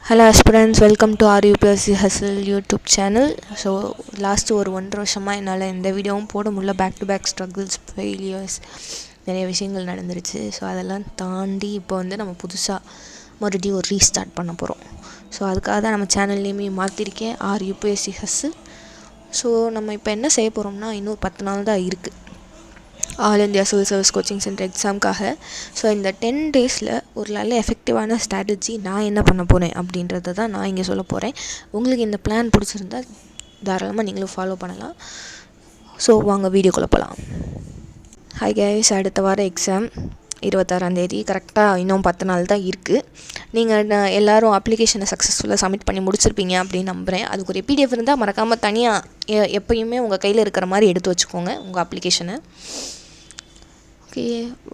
Hello aspirants, welcome to RUPSC Hustle YouTube channel. So last ஒரு 1.5 வருஷமாக என்னால் எந்த வீடியோவும் போட முடியல. Back to back struggles, failures, நிறைய விஷயங்கள் நடந்துருச்சு. ஸோ அதெல்லாம் தாண்டி இப்போ வந்து நம்ம புதுசாக மறுபடியும் ஒரு ரீஸ்டார்ட் பண்ண போகிறோம். ஸோ அதுக்காக தான் நம்ம சேனல்லேயுமே மாற்றிருக்கேன், RUPSC Hustle. ஸோ நம்ம இப்போ என்ன செய்ய போகிறோம்னா, இன்னும் 10 நாள் தான் இருக்குது all India civil service coaching centre எக்ஸாமுக்காக. ஸோ இந்த 10 டேஸில் ஒரு நல்ல எஃபெக்டிவான ஸ்ட்ராட்டஜி நான் என்ன பண்ண போகிறேன் அப்படின்றத தான் நான் இங்கே சொல்ல போகிறேன். உங்களுக்கு இந்த பிளான் பிடிச்சிருந்தா தாராளமாக நீங்களும் ஃபாலோ பண்ணலாம். ஸோ வாங்க வீடியோக்குள்ளே போகலாம். ஹாய் கைஸ், அடுத்த வாரம் எக்ஸாம் 26 கரெக்டாக இன்னும் 10 நாள் தான் இருக்குது. நீங்கள் எல்லோரும் அப்ளிகேஷனை சக்ஸஸ்ஃபுல்லாக சப்மிட் பண்ணி முடிச்சிருப்பீங்க அப்படின்னு நம்புகிறேன். அதுக்கு ஒரு PDF இருந்தால் மறக்காமல் தனியாக எப்போயுமே உங்கள் கையில் இருக்கிற மாதிரி எடுத்து வச்சுக்கோங்க உங்கள் அப்ளிகேஷனை. ஓகே,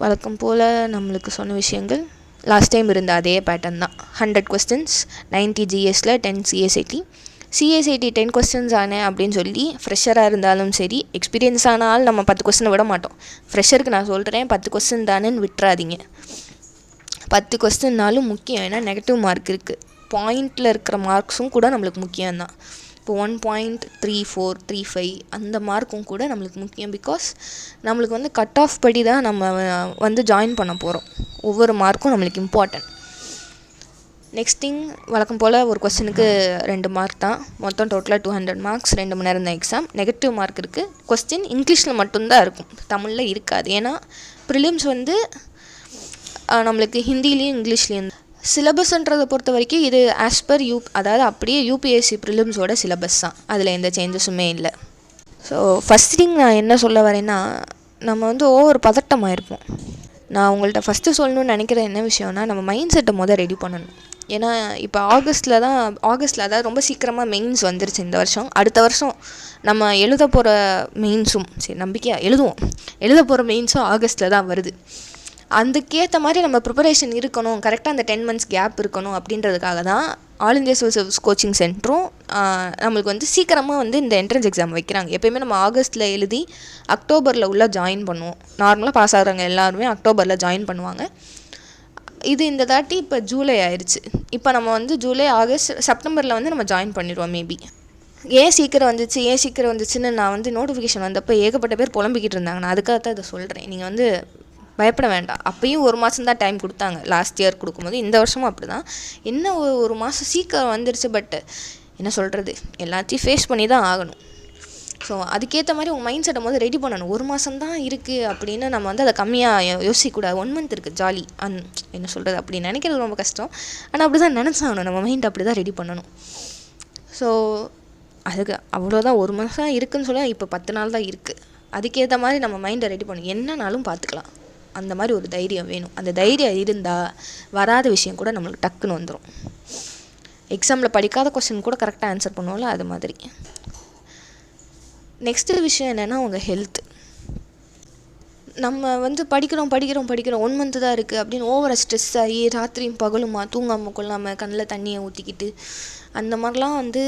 வழக்கம் போல் நம்மளுக்கு சொன்ன விஷயங்கள் லாஸ்ட் டைம் இருந்த அதே பேட்டர்ன் தான். 100 கொஸ்டின்ஸ், 90 GSல 10 CSAT. CSAT 10 கொஸ்டின்ஸ் ஆனேன் அப்படின்னு சொல்லி ஃப்ரெஷராக இருந்தாலும் சரி, எக்ஸ்பீரியன்ஸ் ஆனால் நம்ம 10 கொஸ்டினை விட மாட்டோம். ஃப்ரெஷருக்கு நான் சொல்கிறேன், 10 கொஸ்டின் தானேன்னு விட்டுறாதீங்க. 10 கொஸ்டின்னாலும் முக்கியம், ஏன்னா நெகட்டிவ் மார்க் இருக்குது. பாயிண்டில் இருக்கிற மார்க்ஸும் கூட நம்மளுக்கு முக்கியம்தான். இப்போ 1.34, 35 அந்த மார்க்கும் கூட நம்மளுக்கு முக்கியம். பிகாஸ் நம்மளுக்கு வந்து கட் ஆஃப் படி தான் நம்ம வந்து ஜாயின் பண்ண போகிறோம். ஒவ்வொரு மார்க்கும் நம்மளுக்கு இம்பார்ட்டன்ட். நெக்ஸ்ட் திங், வழக்கம் போல் ஒரு கொஸ்டினுக்கு 2 மார்க் தான். மொத்தம் டோட்டலாக 200 மார்க்ஸ். 2 மணி நேரம் தான் எக்ஸாம். நெகட்டிவ் மார்க் இருக்குது. கொஸ்டின் இங்கிலீஷில் மட்டும்தான் இருக்கும், தமிழில் இருக்காது. ஏன்னா ப்ரிலிம்ஸ் வந்து நம்மளுக்கு ஹிந்திலேயும் இங்கிலீஷ்லேயும். சிலபஸ்ன்றதை பொறுத்த வரைக்கும் இது ஆஸ் பர் அதாவது அப்படியே UPSC ப்ரிலிம்ஸோட சிலபஸ் தான். அதில் எந்த சேஞ்சஸுமே இல்லை. ஸோ ஃபஸ்ட் திங் நான் என்ன சொல்ல வரேன்னா, நம்ம வந்து ஒவ்வொரு பதட்டமாக இருப்போம். நான் உங்கள்கிட்ட ஃபஸ்ட்டு சொல்லணும்னு நினைக்கிற என்ன விஷயம்னா, நம்ம மைண்ட் செட்டை ரெடி பண்ணணும். ஏன்னா இப்போ ஆகஸ்ட்டில் அதாவது ரொம்ப சீக்கிரமாக மெயின்ஸ் வந்துருச்சு இந்த வருஷம். அடுத்த வருஷம் நம்ம எழுத போகிற மெயின்ஸும் சரி, நம்பிக்கையாக எழுத போகிற மெயின்ஸும் ஆகஸ்ட்டில் தான் வருது. அதுக்கேற்ற மாதிரி நம்ம ப்ரிப்பரேஷன் இருக்கணும், கரெக்டாக அந்த 10 months கேப் இருக்கணும். அப்படின்றதுக்காக தான் all India civil service coaching சென்டரும் நம்மளுக்கு வந்து சீக்கிரமாக வந்து இந்த என்ட்ரன்ஸ் எக்ஸாம் வைக்கிறாங்க. எப்போயுமே நம்ம ஆகஸ்ட்டில் எழுதி அக்டோபரில் உள்ள ஜாயின் பண்ணுவோம். நார்மலாக பாஸ் ஆகிறவங்க எல்லாருமே அக்டோபரில் ஜாயின் பண்ணுவாங்க. இது இந்த தாட்டி இப்போ ஜூலை ஆயிடுச்சு. இப்போ நம்ம வந்து ஜூலை, ஆகஸ்ட், செப்டம்பரில் வந்து நம்ம ஜாயின் பண்ணிடுவோம் மேபி. ஏன் சீக்கிரம் வந்துச்சுன்னு நான் வந்து நோட்டிஃபிகேஷன் வந்தப்போ ஏகப்பட்ட பேர் புலம்பிக்கிட்டு இருந்தாங்க. நான் அதுக்காக தான் இதை சொல்கிறேன். நீங்கள் வந்து பயப்பட வேண்டாம். அப்பயும் 1 மாதம் தான் டைம் கொடுத்தாங்க லாஸ்ட் இயர் கொடுக்கும்போது. இந்த வருஷமும் அப்படி தான். என்ன ஒரு மாதம் சீக்கிரம் வந்துருச்சு. பட் என்ன சொல்கிறது, எல்லாத்தையும் ஃபேஸ் பண்ணி தான் ஆகணும். ஸோ அதுக்கேற்ற மாதிரி உங்கள் மைண்ட் செட்டை ரெடி பண்ணணும். 1 மாதம் தான் இருக்குது அப்படின்னு நம்ம வந்து அதை கம்மியாக யோசிக்கக்கூடாது. 1 month இருக்குது, ஜாலி. என்ன சொல்கிறது, அப்படி நினைக்கிறது ரொம்ப கஷ்டம். ஆனால் அப்படி தான் நினச்சாகணும். நம்ம மைண்ட் அப்படி தான் ரெடி பண்ணணும். ஸோ அதுக்கு அவ்வளோதான். 1 மாதம் இருக்குதுன்னு சொல்ல, இப்போ 10 நாள் தான் இருக்குது. அதுக்கேற்ற மாதிரி நம்ம மைண்டை ரெடி பண்ணணும். என்னன்னாலும் பார்த்துக்கலாம், அந்த மாதிரி ஒரு தைரியம் வேணும். அந்த தைரியம் இருந்தால் வராத விஷயம் கூட நம்மளுக்கு டக்குன்னு வந்துடும். எக்ஸாமில் படிக்காத கொஸ்டின் கூட கரெக்டாக ஆன்சர் பண்ணுவோம்ல, அது மாதிரி. நெக்ஸ்ட்டு விஷயம் என்னென்னா, உங்கள் ஹெல்த். நம்ம வந்து படிக்கிறோம் 1 month தான் இருக்குது அப்படின்னு ஓவராக ஸ்ட்ரெஸ் ஆகி ராத்திரியும் பகலுமா தூங்காமல் கொள்ளாமல் கண்ணில் தண்ணியை ஊற்றிக்கிட்டு அந்த மாதிரிலாம் வந்து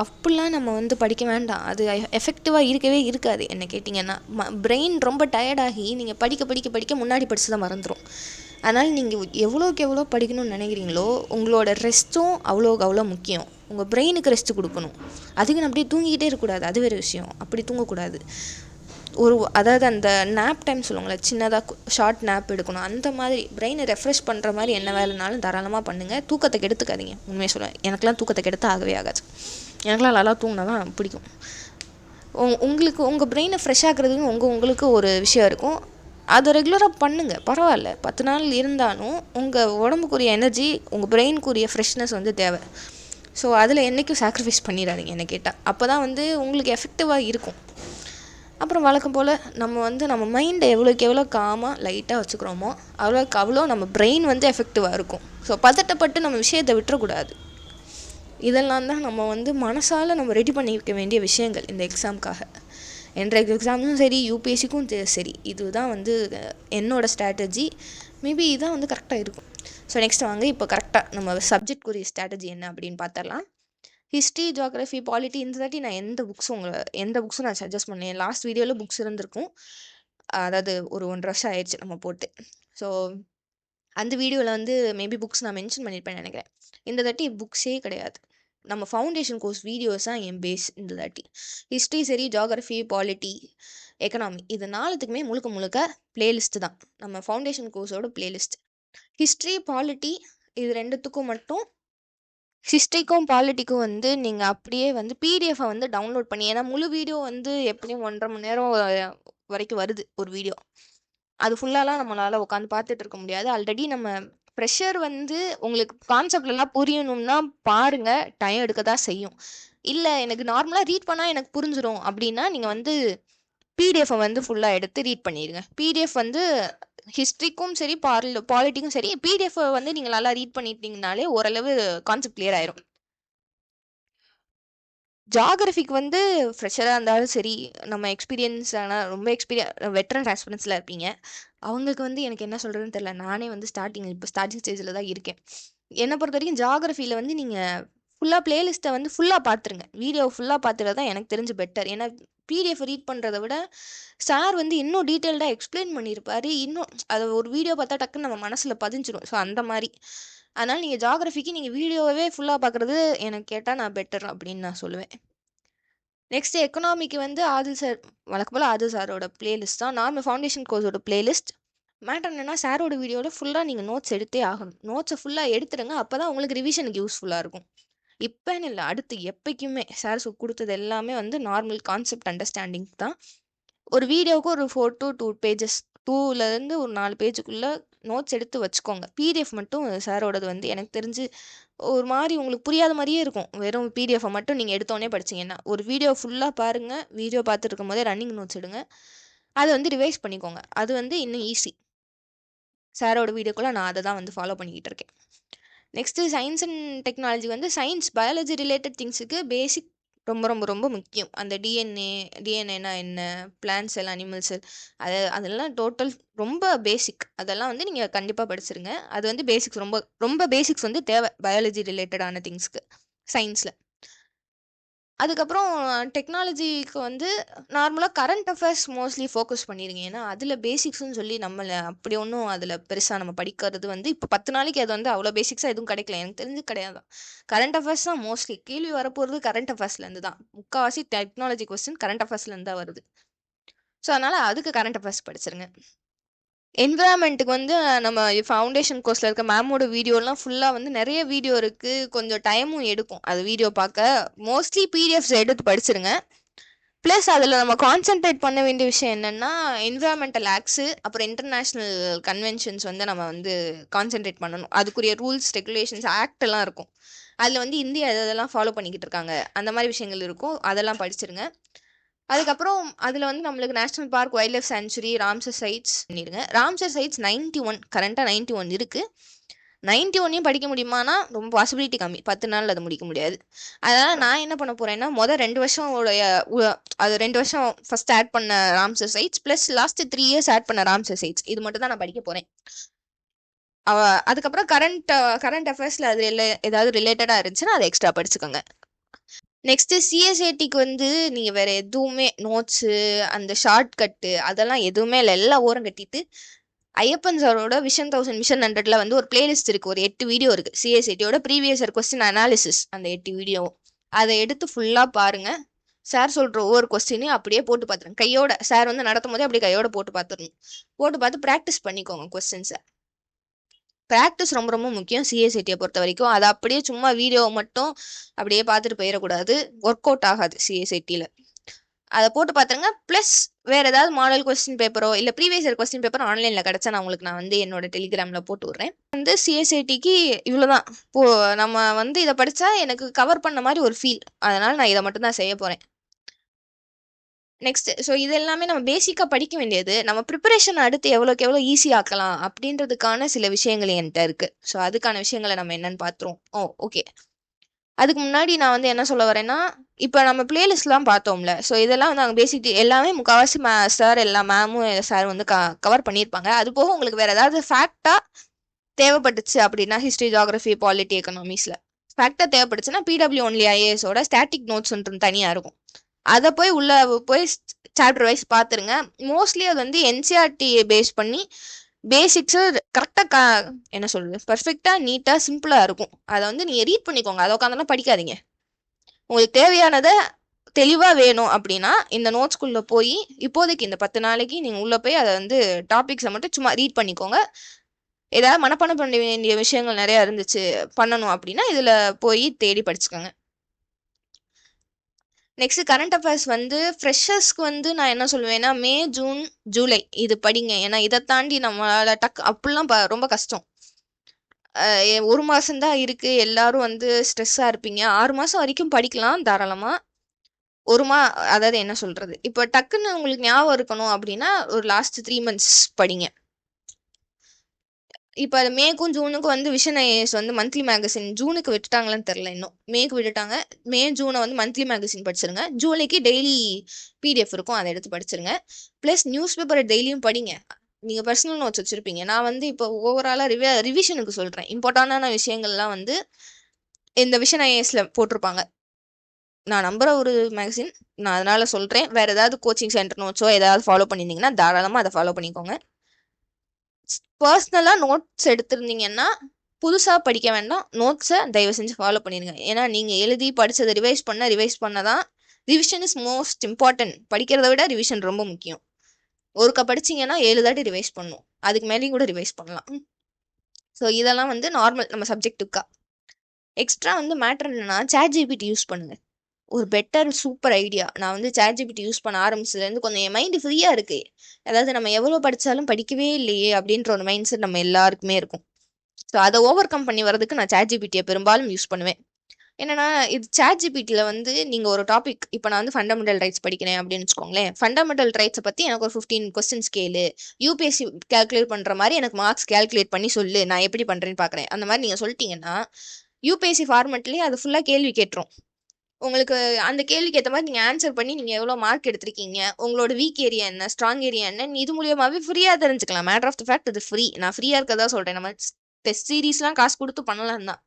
அப்படிலாம் நம்ம வந்து படிக்க வேண்டாம். அது எஃபெக்டிவாக இருக்கவே இருக்காது. என்ன கேட்டிங்கன்னா, பிரெயின் ரொம்ப டயர்டாகி நீங்கள் படிக்க முன்னாடி படித்து தான் மறந்துடும். அதனால் நீங்கள் எவ்வளோக்கு எவ்வளோ படிக்கணும்னு நினைக்கிறீங்களோ உங்களோட ரெஸ்ட்டும் அவ்வளோக்கு அவ்வளோ முக்கியம். உங்கள் பிரெயினுக்கு ரெஸ்ட்டு கொடுக்கணும். அதுக்கு அப்படியே தூங்கிக்கிட்டே இருக்கக்கூடாது, அது வேறு விஷயம். அப்படி தூங்கக்கூடாது. அதாவது அந்த நேப் டைம் சொல்லுவாங்களே, சின்னதாக ஷார்ட் நேப் எடுக்கணும். அந்த மாதிரி பிரெயினை ரெஃப்ரெஷ் பண்ணுற மாதிரி என்ன வேலைனாலும் தாராளமாக பண்ணுங்கள். தூக்கத்தை கெடுத்துக்காதீங்க. உண்மையை சொல்லுவேன், எனக்கெலாம் தூக்கத்தை கெடுத்து ஆகவே ஆகாது. எனக்கெலாம் நல்லா தூங்கினா தான் பிடிக்கும். உங்களுக்கு உங்கள் பிரெயினை ஃப்ரெஷ் ஆக்குறதுக்கு உங்களுக்கு ஒரு விஷயம் இருக்கும். அதை ரெகுலராக பண்ணுங்கள், பரவாயில்ல. 10 நாள் இருந்தாலும் உங்கள் உடம்புக்குரிய எனர்ஜி, உங்கள் பிரெயினுக்குரிய ஃப்ரெஷ்னஸ் வந்து தேவை. ஸோ அதில் என்றைக்கும் சாக்ரிஃபைஸ் பண்ணிடாதீங்க என்ன கேட்டால். அப்போ தான் வந்து உங்களுக்கு எஃபெக்டிவாக இருக்கும். அப்புறம் வழக்கம் போல் நம்ம மைண்டை எவ்வளோக்கு எவ்வளோ காமாக லைட்டாக வச்சுக்கிறோமோ அவ்வளோக்கு அவ்வளோ நம்ம பிரெயின் வந்து எஃபெக்டிவாக இருக்கும். ஸோ பதட்டப்பட்டு நம்ம விஷயத்தை விட்டுறக்கூடாது. இதெல்லாம் தான் நம்ம வந்து மனசால் நம்ம ரெடி பண்ணி வைக்க வேண்டிய விஷயங்கள் இந்த எக்ஸாமுக்காக. என்ட்ரன்ஸ் எக்ஸாமும் சரி, UPSCக்கும் சரி, இதுதான் வந்து என்னோடய ஸ்ட்ராட்டஜி. மேபி இதுதான் வந்து கரெக்டாக இருக்கும். ஸோ நெக்ஸ்ட் வாங்க இப்போ கரெக்டாக நம்ம சப்ஜெக்ட்க்குரிய ஸ்ட்ராட்டஜி என்ன அப்படின்னு பார்த்துடலாம். ஹிஸ்ட்ரி, ஜியாகிரஃபி, பாலிட்டி இந்த தாட்டி நான் எந்த புக்ஸும் நான் சஜஸ்ட் பண்ணேன். லாஸ்ட் வீடியோவில் புக்ஸ் இருந்திருக்கும். அதாவது ஒரு 1.5 வருஷம் ஆயிடுச்சு நம்ம போட்டு. ஸோ அந்த வீடியோவில் வந்து மேபி புக்ஸ் நான் மென்ஷன் பண்ணியிருப்பேன்னு நினைக்கிறேன். இந்த தாட்டி புக்ஸே கிடையாது, நம்ம ஃபவுண்டேஷன் கோர்ஸ் வீடியோஸ் தான் என் பேஸ். இந்த தாட்டி ஹிஸ்ட்ரி சரி, ஜியாகிரஃபி, பாலிட்டி, எக்கனாமி, இது 4த்துக்குமே முழுக்க முழுக்க பிளேலிஸ்ட்டு தான், நம்ம ஃபவுண்டேஷன் கோர்ஸோட பிளேலிஸ்ட். ஹிஸ்ட்ரி, பாலிட்டி இது 2த்துக்கும் மட்டும், ஹிஸ்ட்ரிக்கும் பாலிட்டிக்கும் வந்து நீங்கள் அப்படியே வந்து பிடிஎஃபை வந்து டவுன்லோட் பண்ணி, ஏன்னா முழு வீடியோ வந்து எப்படியும் 1.5 மணி நேரம் வரைக்கும் வருது ஒரு வீடியோ. அது ஃபுல்லாலாம் நம்மளால் உட்காந்து பார்த்துட்டு இருக்க முடியாது. ஆல்ரெடி நம்ம ப்ரெஷர் வந்து உங்களுக்கு கான்செப்ட்லாம் புரியணும்னா பாருங்கள், டைம் எடுக்க தான் செய்யும். இல்லை எனக்கு நார்மலாக ரீட் பண்ணால் எனக்கு புரிஞ்சிடும் அப்படின்னா நீங்கள் வந்து பிடிஎஃபை வந்து ஃபுல்லாக எடுத்து ரீட் பண்ணிடுங்க. பிடிஎஃப் வந்து ஹிஸ்ட்ரிக்கும் சரி, பாலிட்டிக்கும் சரி, பிடிஎஃப் வந்து நீங்கள் நல்லா ரீட் பண்ணிட்டீங்கனாலே ஓரளவு கான்செப்ட் கிளியர் ஆயிரும். ஜியாகிரஃபிக்கு வந்து ஃப்ரெஷராக இருந்தாலும் சரி, நம்ம எக்ஸ்பீரியன்ஸ் ஆனால் ரொம்ப வெட்ரன் ஆஸ்பிரண்ட்ஸில் இருப்பீங்க, அவங்களுக்கு வந்து எனக்கு என்ன சொல்கிறதுன்னு தெரியல. நானே வந்து இப்போ ஸ்டார்டிங் ஸ்டேஜில் தான் இருக்கேன். என்னை பொறுத்த வரைக்கும் ஜியாகிரஃபியில் வந்து நீங்கள் ஃபுல்லாக பிளேலிஸ்ட்டை வந்து ஃபுல்லாக பார்த்துருங்க, வீடியோ ஃபுல்லாக பார்த்துறது தான் எனக்கு தெரிஞ்சு பெட்டர். ஏன்னா பிடிஎஃப் ரீட் பண்ணுறதை விட சார் வந்து இன்னும் டீட்டெயில்டாக எக்ஸ்பிளைன் பண்ணியிருப்பார், இன்னும் அதை ஒரு வீடியோ பார்த்தா டக்குன்னு நம்ம மனசில் பதிஞ்சிடும். ஸோ அந்த மாதிரி, அதனால் நீங்கள் ஜியாகிரஃபிக்கு நீங்கள் வீடியோவே ஃபுல்லாக பார்க்குறது எனக்கு கேட்டால் நான் பெட்டர் அப்படின்னு நான் சொல்லுவேன். நெக்ஸ்ட்டு எக்கனாமிக்கு வந்து ஆதில் சார், வழக்கம் போல் ஆதில் சாரோட பிளேலிஸ்ட் தான் நார்மல் ஃபவுண்டேஷன் கோர்ஸோட பிளேலிஸ்ட். மேட்டர் என்னென்னா சாரோட வீடியோவில் ஃபுல்லாக நீங்கள் நோட்ஸ் எடுத்தே ஆகணும். நோட்ஸை ஃபுல்லாக எடுத்துடுங்க, அப்போ தான் உங்களுக்கு ரிவிஷனுக்கு யூஸ்ஃபுல்லாக இருக்கும். இப்போன்னு இல்லை, அடுத்து எப்போக்குமே சார் கொடுத்தது எல்லாமே வந்து நார்மல் கான்செப்ட் அண்டர்ஸ்டாண்டிங் தான். ஒரு வீடியோவுக்கு ஒரு 4 to 2 pages, 2லேருந்து ஒரு 4 பேஜுக்குள்ளே நோட்ஸ் எடுத்து வச்சுக்கோங்க. பிடிஎஃப் மட்டும் சாரோடது வந்து எனக்கு தெரிஞ்சு ஒரு மாதிரி உங்களுக்கு புரியாத மாதிரியே இருக்கும். வெறும் பிடிஎஃபை மட்டும் நீங்கள் எடுத்தோடனே படிச்சிங்கன்னா. ஒரு வீடியோ ஃபுல்லாக பாருங்கள், வீடியோ பார்த்துட்டு இருக்கும் போதே ரன்னிங் நோட்ஸ் எடுங்க, அதை வந்து ரிவைஸ் பண்ணிக்கோங்க. அது வந்து இன்னும் ஈஸி. சாரோட வீடியோக்குள்ளே நான் அதை தான் வந்து ஃபாலோ பண்ணிக்கிட்டு இருக்கேன். நெக்ஸ்ட்டு சயின்ஸ் அண்ட் டெக்னாலஜி வந்து சயின்ஸ் பயாலஜி ரிலேட்டட் திங்ஸுக்கு பேசிக் ரொம்ப ரொம்ப ரொம்ப முக்கியம். அந்த டிஎன்ஏனா என்ன, பிளான்ட் செல், அனிமல் செல், அதெல்லாம் டோட்டல் ரொம்ப பேசிக். அதெல்லாம் வந்து நீங்கள் கண்டிப்பாக படிச்சிருங்க. அது வந்து பேசிக்ஸ், ரொம்ப ரொம்ப பேசிக்ஸ் வந்து தேவை பயாலஜி ரிலேட்டடான திங்ஸ்க்கு சயின்ஸில். அதுக்கப்புறம் டெக்னாலஜிக்கு வந்து நார்மலாக கரண்ட் அஃபேர்ஸ் மோஸ்ட்லி ஃபோக்கஸ் பண்ணிடுங்க. ஏன்னா அதில் பேசிக்ஸ்னு சொல்லி நம்மளை அப்படி ஒன்றும் அதில் பெருசாக நம்ம படிக்கிறது வந்து இப்போ 10 நாளைக்கு அது வந்து அவ்வளோ பேசிக்ஸாக எதுவும் கிடைக்கல, எனக்கு தெரிஞ்சு கிடையாது. கரண்ட் அஃபேர்ஸ் தான் மோஸ்ட்லி கேள்வி வரப்போகிறது, கரண்ட் அஃபேர்ஸ்லேருந்து தான். முக்கால்வாசி டெக்னாலஜி கொஸ்டின் கரண்ட் அஃபேர்ஸ்லேருந்து தான் வருது. ஸோ அதனால் அதுக்கு கரண்ட் அஃபேர்ஸ் படிச்சிருங்க. என்விரான்மெண்ட்டுக்கு வந்து நம்ம ஃபவுண்டேஷன் கோர்ஸில் இருக்க மேமோட வீடியோலாம் ஃபுல்லாக வந்து நிறைய வீடியோ இருக்குது, கொஞ்சம் டைமும் எடுக்கும் அது வீடியோ பார்க்க. மோஸ்ட்லி பிடிஎஃப்ஸ் எடுத்து படிச்சிருங்க. ப்ளஸ் அதில் நம்ம கான்சென்ட்ரேட் பண்ண வேண்டிய விஷயம் என்னென்னா என்விரான்மெண்டல் ஆக்ட்ஸு, அப்புறம் இன்டர்நேஷ்னல் கன்வென்ஷன்ஸ் வந்து நம்ம வந்து கான்சென்ட்ரேட் பண்ணணும். அதுக்குரிய ரூல்ஸ், ரெகுலேஷன்ஸ், ஆக்ட் எல்லாம் இருக்கும். அதில் வந்து இந்தியா இதெல்லாம் ஃபாலோ பண்ணிக்கிட்டு இருக்காங்க, அந்த மாதிரி விஷயங்கள் இருக்கும், அதெல்லாம் படிச்சிருங்க. அதுக்கப்புறம் அதில் வந்து நம்மளுக்கு national park, wild life sanctuary, Ramsar sites பண்ணிடுங்க. ராம்சர் சைட்ஸ் 91, கரண்ட்டாக 91 இருக்குது. 91 படிக்க முடியுமானா ரொம்ப பாசிபிலிட்டி கம்மி, 10 நாள் அது முடிக்க முடியாது. அதனால் நான் என்ன பண்ண போகிறேன்னா மொதல் 2 வருஷம் அது 2 வருஷம் ஃபஸ்ட் ஆட் பண்ண Ramsar sites plus last 3 years add பண்ண ராம்சர் சைட்ஸ், இது மட்டும் தான் நான் படிக்க போகிறேன். அதுக்கப்புறம் கரண்ட் அஃபேர்ஸில் அது ஏதாவது ரிலேட்டடாக இருந்துச்சுன்னா அதை எக்ஸ்ட்ரா படிச்சுக்கோங்க. நெக்ஸ்ட்டு சிஎஸ்ஏடிக்கு வந்து நீங்கள் வேறு எதுவுமே நோட்ஸு, அந்த ஷார்ட்கட்டு அதெல்லாம் எதுவுமே இல்லை, எல்லாம் ஓரம் கட்டிட்டு ஐயப்பன் சாரோட விஷன் 1000 மிஷன் 100ல் வந்து ஒரு பிளேலிஸ்ட் இருக்குது, ஒரு 8 வீடியோ இருக்குது சிஎஸ்ஏடியோட ப்ரீவியஸ் இயர் கொஸ்டின் அனாலிசிஸ். அந்த 8 வீடியோவும் அதை எடுத்து ஃபுல்லாக பாருங்கள். சார் சொல்கிற ஒவ்வொரு கொஸ்டினையும் அப்படியே போட்டு பார்த்துருங்க, கையோட சார் வந்து நடத்தும் போதே அப்படியே கையோட போட்டு பார்த்துடணும். போட்டு பார்த்து ப்ராக்டிஸ் பண்ணிக்கோங்க கொஸ்டின்ஸை. ப்ராக்டிஸ் ரொம்ப ரொம்ப முக்கியம் சிஎஸ்ஏடியை பொறுத்த வரைக்கும். அதை அப்படியே சும்மா வீடியோவை மட்டும் அப்படியே பார்த்துட்டு போயிடக்கூடாது, ஒர்க் அவுட் ஆகாது சிஎஸ்ஏடியில். அதை போட்டு பார்த்துருங்க. ப்ளஸ் வேறு ஏதாவது மாடல் கொஸ்டின் பேப்பரோ இல்லை ப்ரீவியஸ் இயர் கொஸ்டின் பேப்பரோ ஆன்லைனில் கிடச்சா நான் வந்து என்னோட டெலிகிராமில் போட்டு விட்றேன். வந்து சிஎஸ்ஏடிக்கு இவ்வளோ தான். இப்போது நம்ம வந்து இதை படித்தா எனக்கு கவர் பண்ண மாதிரி ஒரு ஃபீல், அதனால் நான் இதை மட்டும் தான் செய்ய போகிறேன். நெக்ஸ்ட், ஸோ இது எல்லாமே நம்ம பேசிக்காக படிக்க வேண்டியது. நம்ம ப்ரிப்பரேஷன் அடுத்து எவ்வளோக்கு எவ்வளோ ஈஸியாக்கலாம் அப்படின்றதுக்கான சில விஷயங்கள் என்கிட்ட இருக்குது. ஸோ அதுக்கான விஷயங்களை நம்ம என்னென்னு பார்த்துருவோம். ஓகே, அதுக்கு முன்னாடி நான் வந்து என்ன சொல்ல வரேன்னா, இப்போ நம்ம பிளேலிஸ்ட்லாம் பார்த்தோம்ல, ஸோ இதெல்லாம் வந்து அங்கே பேசிக் எல்லாமே முக்கால்வாசி சார் எல்லா மேமும் சார் வந்து கவர் பண்ணியிருப்பாங்க. அது போக உங்களுக்கு வேறு ஏதாவது ஃபேக்டாக தேவைப்பட்டுச்சு அப்படின்னா ஹிஸ்ட்ரி, ஜியாகிரஃபி, பாலிட்டி, எக்கனாமிக்ஸில் ஃபேக்டாக தேவைப்பட்டுச்சுன்னா பிடபிள்யூ ஒன்லி ஐஏஎஸோட ஸ்டாட்டிக் நோட்ஸ்ன்றது தனியாக இருக்கும். அதை போய் சாப்டர் வைஸ் பார்த்துருங்க. மோஸ்ட்லி அது வந்து என்சிஆர்டி பேஸ் பண்ணி பேசிக்ஸு கரெக்டாக என்ன சொல்கிறது பர்ஃபெக்டாக நீட்டாக சிம்பிளாக இருக்கும். அதை வந்து நீங்கள் ரீட் பண்ணிக்கோங்க. அதை உட்காந்துலாம் படிக்காதீங்க. உங்களுக்கு தேவையானதை தெளிவாக வேணும் அப்படின்னா இந்த நோட்ஸ்குள்ளே போய் இப்போதைக்கு இந்த 10 நாளைக்கு நீங்கள் உள்ளே போய் அதை வந்து டாபிக்ஸை மட்டும் சும்மா ரீட் பண்ணிக்கோங்க. ஏதாவது மனப்பாடம் பண்ண வேண்டிய விஷயங்கள் நிறையா இருந்துச்சு பண்ணணும் அப்படின்னா இதில் போய் தேடி படிச்சுக்கோங்க. நெக்ஸ்ட் கரண்ட் அஃபேர்ஸ் வந்து ஃப்ரெஷர்ஸ்க்கு வந்து நான் என்ன சொல்லுவேன்னா மே, ஜூன், ஜூலை இது படிங்க. ஏன்னா இதை தாண்டி நம்மளால அப்படிலாம் ரொம்ப கஷ்டம். 1 மாதம்தான் இருக்குது. எல்லாரும் வந்து ஸ்ட்ரெஸ்ஸாக இருப்பீங்க. 6 மாதம் வரைக்கும் படிக்கலாம் தாராளமாக. அதாவது என்ன சொல்கிறது, இப்போ டக்குன்னு உங்களுக்கு ஞாபகம் இருக்கணும் அப்படின்னா ஒரு லாஸ்ட் 3 months படிங்க. இப்போ அது மேக்கும் ஜூனுக்கும் வந்து விஷன் ஐஏஎஸ் வந்து மந்த்லி மேகசின் ஜூனுக்கு விட்டுட்டாங்களான்னு தெரில. இன்னும் மேக்கு விட்டுட்டாங்க. மே, ஜூனை வந்து மந்த்லி மேகசின் படிச்சிருங்க. ஜூலைக்கு டெய்லி பிடிஎஃப் இருக்கும், அதை எடுத்து படிச்சிருங்க. ப்ளஸ் நியூஸ் பேப்பரை டெய்லியும் படிங்க. நீங்கள் பர்சனல் நோட்ஸ் வச்சுருப்பீங்க. நான் வந்து இப்போ ஓவராலாக ரிவிஷனுக்கு சொல்கிறேன். இம்பார்ட்டண்டான விஷயங்கள்லாம் வந்து இந்த விஷன் ஐஏஎஸ்ல போட்டிருப்பாங்க. நான் நம்புகிற ஒரு மேகசின், நான் அதனால் சொல்கிறேன். வேறு ஏதாவது கோச்சிங் சென்டர் நோட்ஸோ ஏதாவது ஃபாலோ பண்ணியிருந்தீங்கன்னா தாராளமாக அதை ஃபாலோ பண்ணிக்கோங்க. பர்சனலாக நோட்ஸ் எடுத்திருந்தீங்கன்னா புதுசாக படிக்க வேண்டாம். நோட்ஸை தயவு செஞ்சு ஃபாலோ பண்ணிடுங்க. ஏன்னா நீங்கள் எழுதி படித்ததை ரிவைஸ் பண்ண தான் ரிவிஷன் இஸ் மோஸ்ட் இம்பார்ட்டன்ட். படிக்கிறத விட ரிவிஷன் ரொம்ப முக்கியம். ஒருக்கா படிச்சிங்கன்னா 7 தாட்டி ரிவைஸ் பண்ணணும். அதுக்கு மேலேயும் கூட ரிவைஸ் பண்ணலாம். ஸோ இதெல்லாம் வந்து நார்மல் நம்ம சப்ஜெக்ட்டுக்கா. எக்ஸ்ட்ரா வந்து மேட்டர் என்னன்னா ChatGPT யூஸ் பண்ணுங்கள். ஒரு பெட்டர் சூப்பர் ஐடியா. நான் வந்து ChatGPT யூஸ் பண்ண ஆரம்பிச்சதுலேருந்து கொஞ்சம் என் மைண்டு ஃப்ரீயாக இருக்குது. அதாவது நம்ம எவ்வளோ படித்தாலும் படிக்கவே இல்லையே அப்படின்ற ஒரு மைண்ட் செட் நம்ம எல்லாருக்குமே இருக்கும். ஸோ அதை ஓவர் கம் பண்ணி வரதுக்கு நான் ChatGPTயை பெரும்பாலும் யூஸ் பண்ணுவேன். என்னன்னா இது ChatGPTயில் வந்து நீங்கள் ஒரு டாபிக், இப்போ நான் வந்து ஃபண்டமெண்டல் ரைட்ஸ் படிக்கிறேன் அப்படின்னு வச்சுக்கோங்களேன். ஃபண்டமெண்டல் ரைட்ஸை பற்றி எனக்கு ஒரு 15 கொஸ்டின்ஸ் கேளு, யூபிஎஸ்சி கேல்குலேட் பண்ணுற மாதிரி எனக்கு மார்க்ஸ் கேல்குலேட் பண்ணி சொல்லு, நான் எப்படி பண்ணுறேன்னு பார்க்குறேன். அந்த மாதிரி நீங்கள் சொல்லிட்டீங்கன்னா யூபிஎஸ்சி ஃபார்மெட்லேயே அது ஃபுல்லாக கேள்வி கேட்டுரும். உங்களுக்கு அந்த கேள்விக்கு ஏற்ற மாதிரி நீங்கள் ஆன்சர் பண்ணி நீங்கள் எவ்வளோ மார்க் எடுத்திருக்கீங்க, உங்களோட வீக் ஏரியா என்ன, ஸ்ட்ராங் ஏரியா என்ன, இது மூலியமாகவே ஃப்ரீயாக தெரிஞ்சுக்கலாம். மேட்டர் ஆஃப் த ஃபேக்ட் இது ஃப்ரீ. நான் ஃப்ரீயாக இருக்கதா சொல்கிறேன். நம்ம டெஸ்ட் சீரீஸ்லாம் காசு கொடுத்து பண்ணலாம் தான்.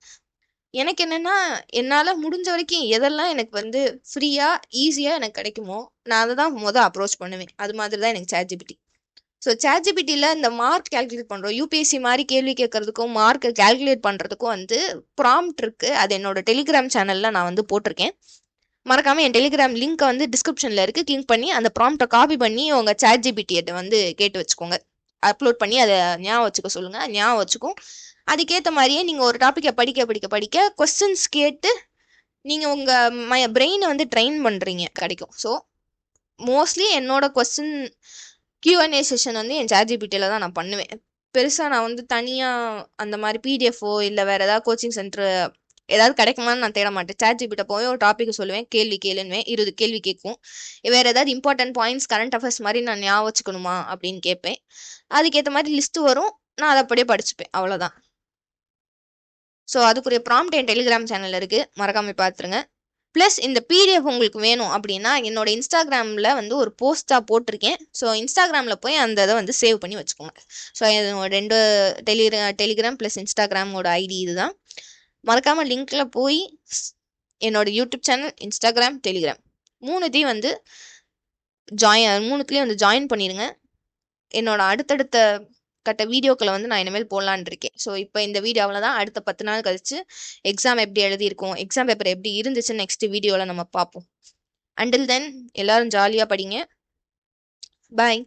எனக்கு என்னென்னா என்னால் முடிஞ்ச வரைக்கும் எதெல்லாம் எனக்கு வந்து ஃப்ரீயாக ஈஸியாக எனக்கு கிடைக்குமோ நான் அதை தான் அப்ரோச் பண்ணுவேன். அது மாதிரி தான் எனக்கு ChatGPT. ஸோ ChatGPTயில் இந்த மார்க் கேல்குலேட் பண்ணுறோம். யூபிஎஸ்சி மாதிரி கேள்வி கேட்கறதுக்கும் மார்க்கை கேல்குலேட் பண்ணுறதுக்கும் வந்து ப்ராம்ப்ட் இருக்குது. அது என்னோட டெலிகிராம் சேனலில் நான் வந்து போட்டிருக்கேன். மறக்காமல் என் டெலிகிராம் லிங்க்கை வந்து டிஸ்கிரிப்ஷனில் இருக்குது, கிளிக் பண்ணி அந்த ப்ராம்ப்டை காப்பி பண்ணி உங்கள் ChatGPTயை வந்து கேட்டு வச்சுக்கோங்க. அப்லோட் பண்ணி அதை ஞாபகம் வச்சுக்க சொல்லுங்கள். ஞாபகம் வச்சுக்கும். அதுக்கேற்ற மாதிரியே நீங்கள் ஒரு டாப்பிக்கை படிக்க கொஸ்டின்ஸ் கேட்டு நீங்கள் உங்கள் பிரெயினை வந்து ட்ரெயின் பண்ணுறீங்க கிடைக்கும். ஸோ மோஸ்ட்லி என்னோட கொஸ்டின் Q&A செஷன் வந்து என் ChatGPTயில் தான் நான் பண்ணுவேன். பெருசாக நான் வந்து தனியாக அந்த மாதிரி பிடிஎஃப்ஓ இல்லை வேறு ஏதாவது கோச்சிங் சென்டர் ஏதாவது கிடைக்குமான்னு நான் தேட மாட்டேன். ChatGPT போய் ஒரு டாப்பிக்கை சொல்லுவேன், கேள்வி கேளுன்னுவேன், 20 கேள்வி கேட்கும். வேறு ஏதாவது இம்பார்ட்டன்ட் பாயிண்ட்ஸ் கரண்ட் அஃபேர்ஸ் மாதிரி நான் ஞாபகம் வச்சுக்கணுமா அப்படின்னு கேட்பேன். அதுக்கேற்ற மாதிரி லிஸ்ட்டு வரும், நான் அதை அப்படியே படிச்சுப்பேன். அவ்வளோதான். ஸோ அதுக்குரிய ப்ராம்ப்ட் என் டெலிகிராம் சேனலில் இருக்குது, மறக்காமல் பார்த்துருங்க. ப்ளஸ் இந்த பிடிஎஃப் உங்களுக்கு வேணும் அப்படின்னா என்னோட இன்ஸ்டாகிராமில் வந்து ஒரு போஸ்ட்டாக போட்டிருக்கேன். ஸோ இன்ஸ்டாகிராமில் போய் அந்த இதை வந்து சேவ் பண்ணி வச்சுக்கோங்க. ஸோ என்னோட 2 டெலிகிராம் ப்ளஸ் இன்ஸ்டாகிராமோட ஐடி இதுதான். மறக்காமல் லிங்க்கில் போய் என்னோட யூடியூப் சேனல், இன்ஸ்டாகிராம், டெலிகிராம் மூணுத்தையும் வந்து ஜாயின் பண்ணிடுங்க. என்னோட அடுத்தடுத்த கட்ட வீடியோக்களை வந்து நான் இனிமேல் போடலான் இருக்கேன். ஸோ இப்போ இந்த வீடியோவில் தான் அடுத்த 10 நாள் கழிச்சு எக்ஸாம் எப்படி எழுதியிருக்கோம், எக்ஸாம் பேப்பர் எப்படி இருந்துச்சுன்னு நெக்ஸ்ட் வீடியோவில் நம்ம பார்ப்போம். அண்டில் தென் எல்லாரும் ஜாலியாக படிங்க. பாய்.